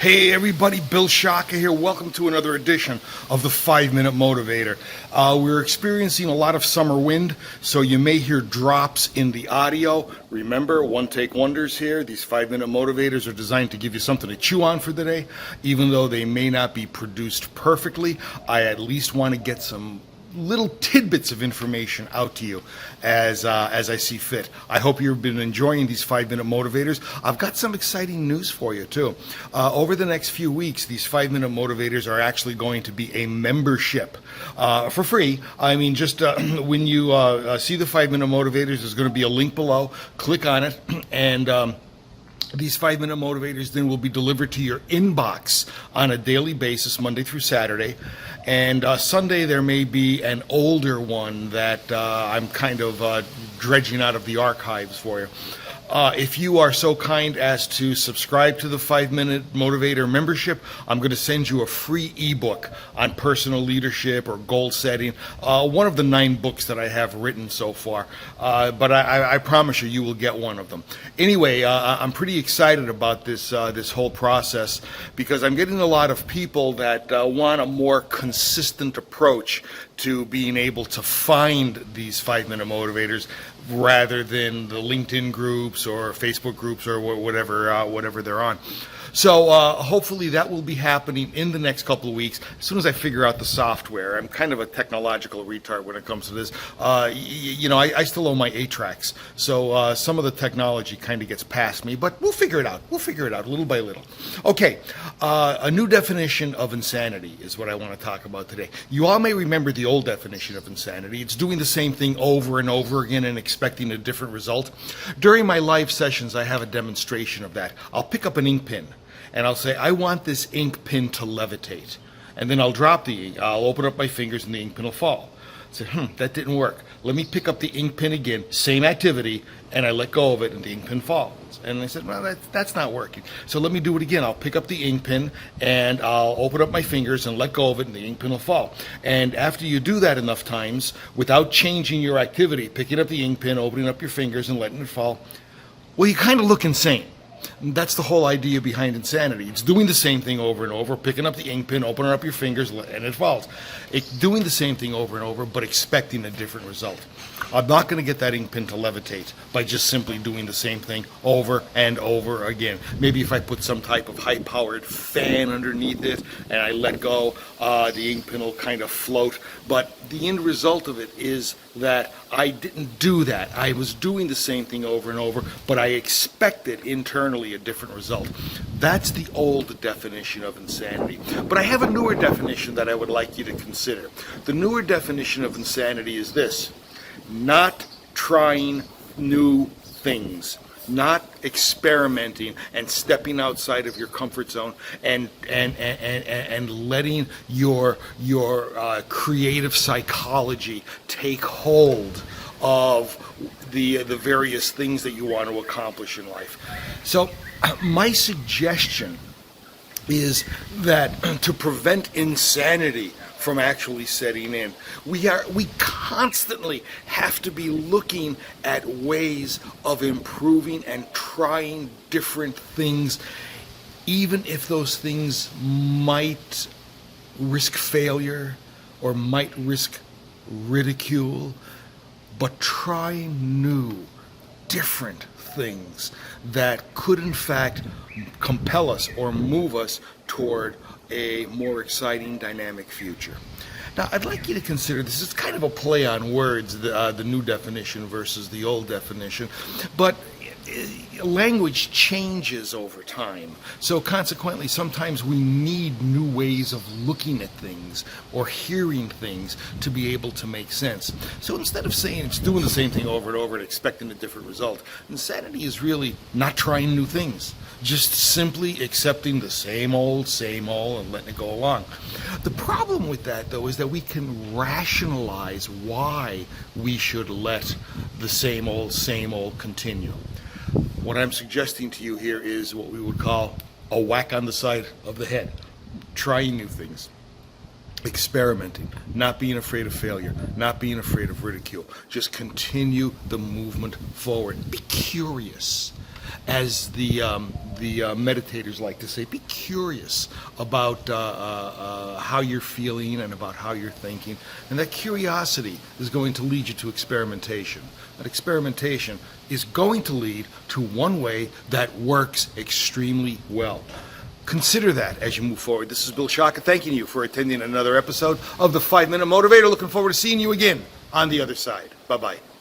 Hey everybody, Bill Shaka here. Welcome to another edition of the 5-Minute Motivator. We're experiencing a lot of summer wind, so you may hear drops in the audio. Remember, one-take wonders here. These 5-Minute Motivators are designed to give you something to chew on for the day. Even though they may not be produced perfectly, I at least want to get some little tidbits of information out to you as I see fit. I hope you've been enjoying these 5-Minute Motivators. I've got some exciting news for you too. Over the next few weeks, these 5-Minute Motivators are actually going to be a membership for free. I mean, just when you see the 5-Minute Motivators, there's going to be a link below. Click on it, and these 5-Minute Motivators then will be delivered to your inbox on a daily basis, Monday through Saturday. And Sunday there may be an older one that I'm kind of dredging out of the archives for you. If you are so kind as to subscribe to the 5-Minute Motivator membership, I'm going to send you a free ebook on personal leadership or goal setting, one of the 9 books that I have written so far, but I promise you will get one of them. Anyway, I'm pretty excited about this whole process because I'm getting a lot of people that want a more consistent approach to being able to find these 5-Minute Motivators rather than the LinkedIn groups or Facebook groups or whatever they're on. So hopefully that will be happening in the next couple of weeks as soon as I figure out the software. I'm kind of a technological retard when it comes to this. I still own my 8-tracks, so some of the technology kind of gets past me, but we'll figure it out. We'll figure it out little by little. Okay, a new definition of insanity is what I want to talk about today. You all may remember the old definition of insanity. It's doing the same thing over and over again and expecting a different result. During my live sessions, I have a demonstration of that. I'll pick up an ink pen and I'll say, I want this ink pen to levitate. And then I'll drop the ink. I'll open up my fingers and the ink pen will fall. I say, that didn't work. Let me pick up the ink pen again, same activity, and I let go of it and the ink pen falls. And I said, well, that's not working. So let me do it again. I'll pick up the ink pen and I'll open up my fingers and let go of it and the ink pen will fall. And after you do that enough times, without changing your activity, picking up the ink pen, opening up your fingers and letting it fall, well, you kind of look insane. That's the whole idea behind insanity. It's doing the same thing over and over, picking up the ink pen, opening up your fingers, and it falls. It's doing the same thing over and over, but expecting a different result. I'm not going to get that ink pen to levitate by just simply doing the same thing over and over again. Maybe if I put some type of high-powered fan underneath it and I let go, the ink pen will kind of float. But the end result of it is that I didn't do that. I was doing the same thing over and over, but I expected internally a different result. That's the old definition of insanity. But I have a newer definition that I would like you to consider. The newer definition of insanity is this: not trying new things, not experimenting and stepping outside of your comfort zone and letting your creative psychology take hold of the various things that you want to accomplish in life. So my suggestion is that to prevent insanity from actually setting in, we constantly have to be looking at ways of improving and trying different things, even if those things might risk failure or might risk ridicule, but trying new, different things that could in fact compel us or move us toward a more exciting, dynamic future. Now, I'd like you to consider this. It's kind of a play on words, the new definition versus the old definition, but language changes over time. So consequently, sometimes we need new ways of looking at things or hearing things to be able to make sense. So instead of saying it's doing the same thing over and over and expecting a different result, insanity is really not trying new things, just simply accepting the same old and letting it go along. The problem with that, though, is that we can rationalize why we should let the same old continue. What I'm suggesting to you here is what we would call a whack on the side of the head. Trying new things, experimenting, not being afraid of failure, not being afraid of ridicule. Just continue the movement forward. Be curious. as the meditators like to say, be curious about how you're feeling and about how you're thinking. And that curiosity is going to lead you to experimentation. That experimentation is going to lead to one way that works extremely well. Consider that as you move forward. This is Bill Shaka thanking you for attending another episode of the 5 Minute Motivator. Looking forward to seeing you again on the other side. Bye-bye.